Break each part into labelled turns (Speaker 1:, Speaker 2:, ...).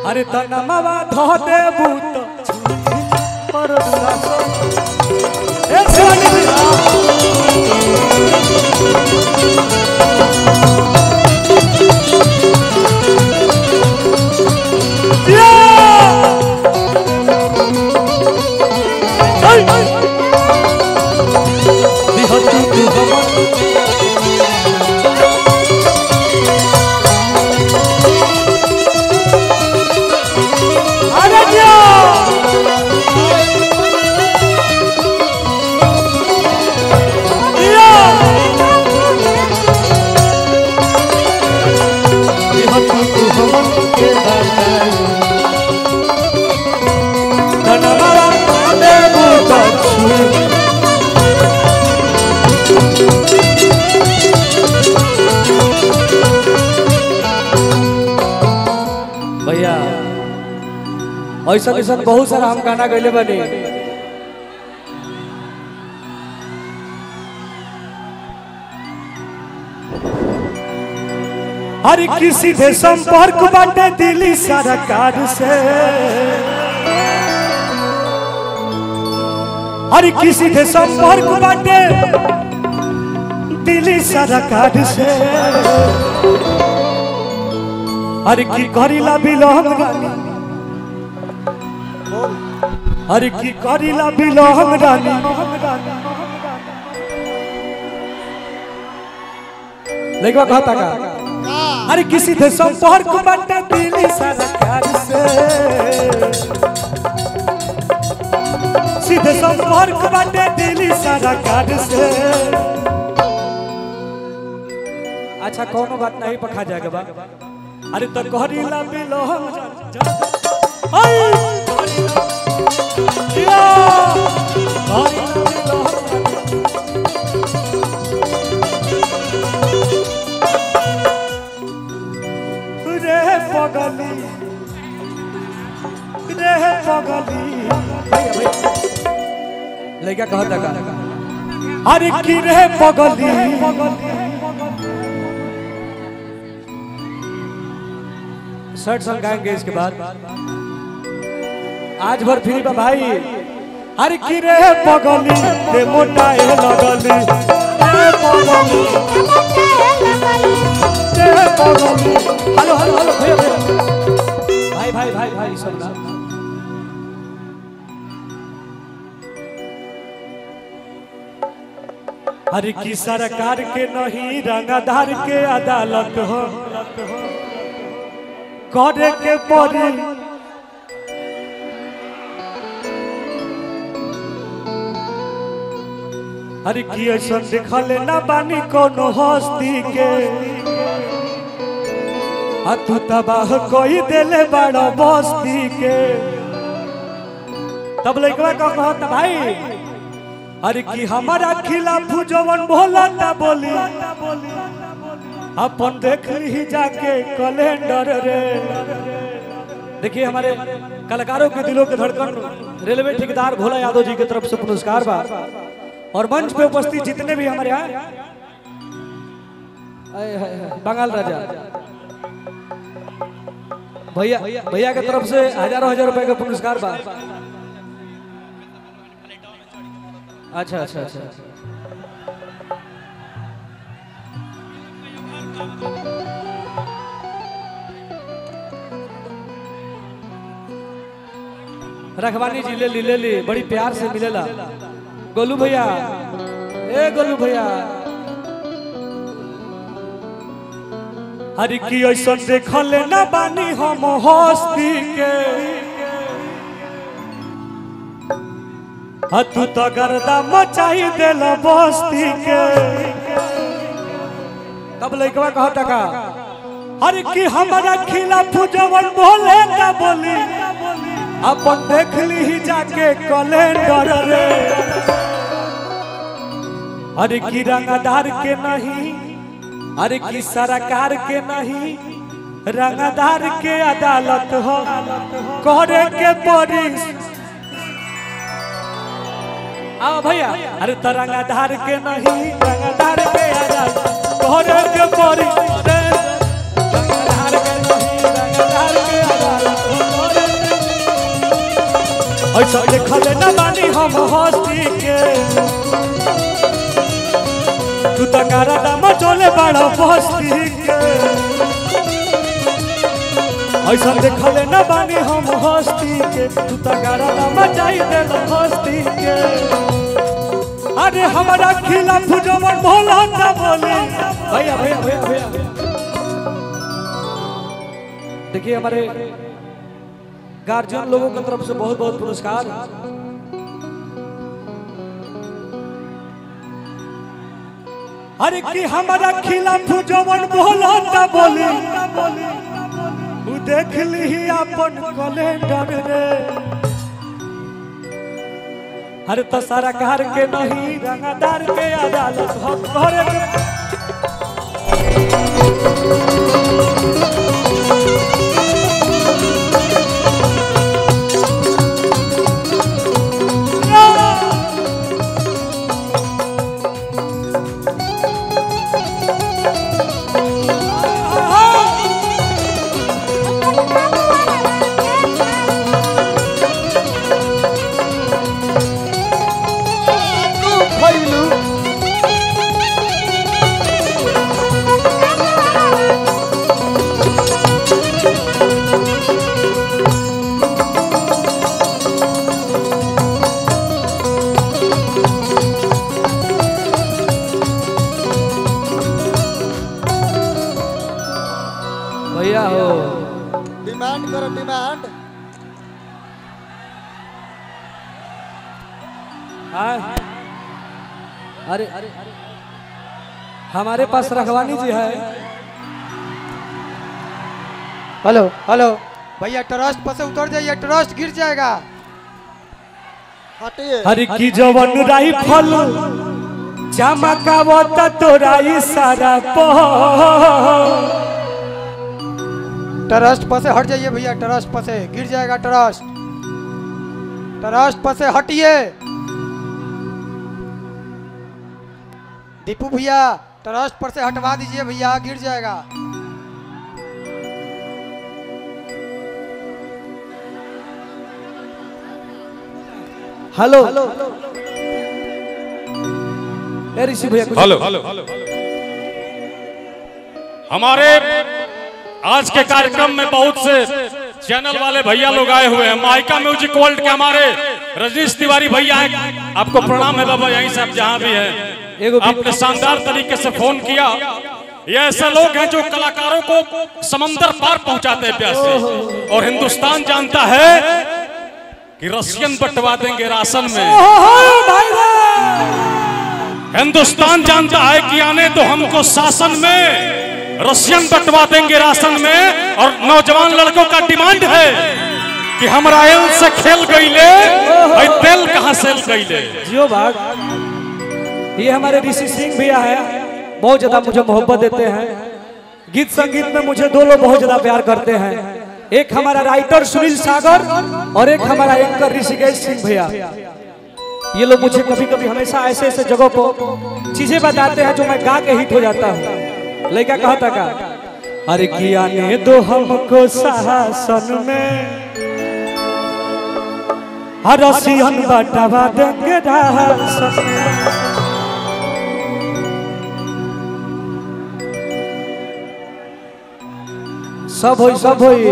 Speaker 1: अरे तनमवा धो दे भूत पर भैया ऐसा ऐसा बहुत सारा हम गाना गैले बनी। हर किसी से संपर्क बाटे दिल्ली सरकार से, हर किसी से संपर्क बाटे दिल्ली सरकार से। हर की करीला बिलोंग रानी, हर की करीला बिलोंग रानी। लेकिन कहता का हर किसी से संपर्क बाटे दिल्ली सरकार से, सीधे संपर्क बाटे दिल्ली सरकार से। अच्छा कोनो बात नहीं पखा जाएगा बा। अरे तो करीला बिलोंग रे पगली रे पगली लड़का कहता का अरे की रे पगली शर्ट सॉन्ग गाएंगे इसके बाद। आज भर फ्री बा भाई। अरे की रे पगली ते मोटाए लगली, रे पगली ते पगली। हेलो हेलो हेलो भैया भाई भाई भाई भाई सब ना। अरे की सरकार के नहीं रंगदार के अदालत हो, करे के पड़ी। अरे की ऐसा दिखल ना बानी कोनो हस्ती के, तू तबाह कोई देले बड़ा बस्ती के। तब लइकवा का कहता भाई अरे की हमारा खिलाफ जवन बोला ता बोली, अपन देख ली जाके कैलेंडर रे। देखिए हमारे कलाकारों के दिलों के धड़कन रेलवे ठेकेदार भोला यादव जी की तरफ से पुरस्कार बा। और मंच पे उपस्थित जितने भी हमारे यहाँ बंगाल राजा भैया भैया की तरफ से हजारों हजार रुपए का पुरस्कार बा। अच्छा अच्छा अच्छा रखवानी जी ले ली बड़ी प्यार से मिलेला। गोलू भैया ए गोलू भैया हर की ऐसा देखल ना बानी हम हस्ती के, तू तो गर्दा मचाई देल बस्ती के। तब लइकवा कहता का हर की हमारा खिलाफ जवन बोले ना बोली, अपन देख ली जाके कैलेंडर रे। अरे की रंगदार के नहीं, अरे की सरकार के नहीं, रंगदार के अदालत हो, करे के पड़ी। आओ भैया अरे तो रंगदार के नहीं, रंगदार के अदालत करे के पड़ी। रंगदार के नहीं, रंगदार के अदालत ऐसा देखले न बानी हम हस्ती के तू तो गारा दाम चले बड़ा बस्ती के ऐसा देखले न बानी हम हस्ती के तू तो गारा दाम जाई दे हस्ती के अरे हमारा खिलाफ जवन भोला ना बोले भैया भैया भैया भैया देखिए हमारे गार्जियन लोगों की तरफ से बहुत बहुत पुरस्कार। अरे कि हमारा खिलाफ जवन बोला ना बोली तू देख ली अपन कैलेंडर रे। अरे तो सारा कार के नहीं रंगदार के अदालत हम घरे भैया हो
Speaker 2: डिमांड करो डिमांड।
Speaker 1: अरे हमारे पास रखवानी जी है।
Speaker 3: हेलो हेलो भैया ट्रस्ट पर से उतर जाइए, ट्रस्ट गिर जाएगा।
Speaker 2: हटिए।
Speaker 1: हर की जवन राइफल चमकावत तोरा इशारा पर
Speaker 3: ट्रस्ट पर से हट जाइए भैया, ट्रस्ट पर से गिर जाएगा। ट्रस्ट पर से हटिए। दीपू भैया ट्रस्ट पर से हटवा दीजिए भैया, गिर जाएगा।
Speaker 1: हेलो ऋषि भैया कुछ
Speaker 4: हेलो हमारे आज के कार्यक्रम में बहुत से चैनल वाले भैया लोग आए हुए हैं। माइका म्यूजिक वर्ल्ड के हमारे रजनीश तिवारी भैया हैं, आपको प्रणाम है बाबा, यहीं से आप जहां भी हैं। आपने शानदार तरीके से फोन किया। ये ऐसे लोग हैं जो कलाकारों को समंदर पार पहुंचाते हैं प्यासे, और हिंदुस्तान जानता है कि रशियन बंटवा देंगे राशन में। हिंदुस्तान जानता है कि आने दो हमको शासन में, रशियन बंटवा देंगे राशन में। और नौजवान लड़कों का डिमांड है कि हमारा एल से खेल गई ले, तेल कहां से गई ले।
Speaker 1: जियो बाग ये हमारे ऋषि सिंह भैया है, बहुत ज्यादा मुझे मोहब्बत देते हैं। गीत संगीत में मुझे दो लोग बहुत ज्यादा प्यार करते हैं, एक हमारा राइटर सुनील सागर और एक हमारा एंकर ऋषिकेश सिंह भैया। ये लोग मुझे कभी कभी हमेशा ऐसे ऐसे जगहों को चीजें बताते हैं जो मैं गा के हिट हो जाता हूँ। लड़का कहता का अरे किया ने दो हमको शासन में, रसियन बंटवा देंगे राशन में। सब होई सब होई।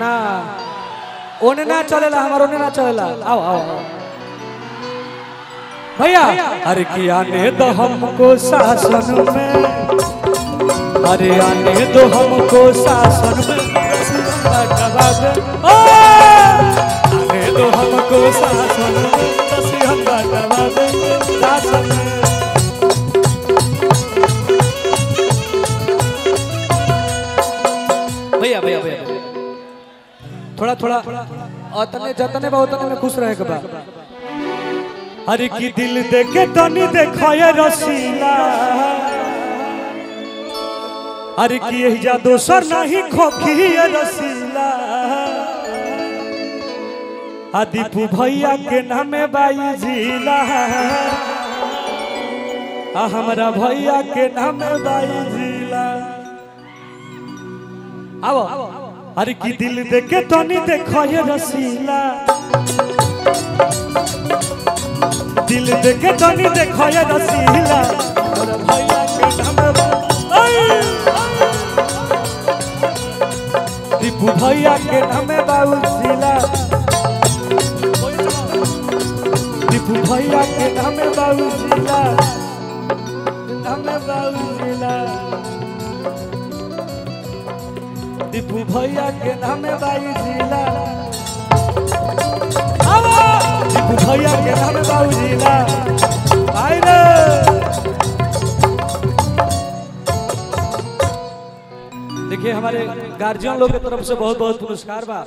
Speaker 1: ना ओने ना चलेला, हमार ओने ना चलेला। आओ आओ भैया। अरे किया ने दो हमको शासन में, अरे आने दो हमको शासन में, आने दो हमको शासन में, हम बंटवा देंगे शासन में। भैया भैया भैया थोड़ा थोड़ा अतने जतने बा उतने में खुश रहे के बा। हर की दिल देखे तनी देखाए रसीला, हर की यही जा दोसर नहीं खोखी रसीला। दीपू भैया के नामे बाई जिला, हमारा भैया के नाम बाई जिला। आओ अरे की दिल देखे तो नहीं देखो ये रसीला, दिल देखे तो नहीं देखो ये रसीला। हमारा भैया के नाम दीपू भैया के नाम बाबूजिला, दीपू भैया के नाम बाबूजिला, नाम बाबूजिला, दीपू भैया के नाम बाबूजिला, दीपू भैया के नाम बाबूजिला। आई रे देखिए हमारे गार्जियन लोग की तरफ से बहुत बहुत पुरस्कार बा।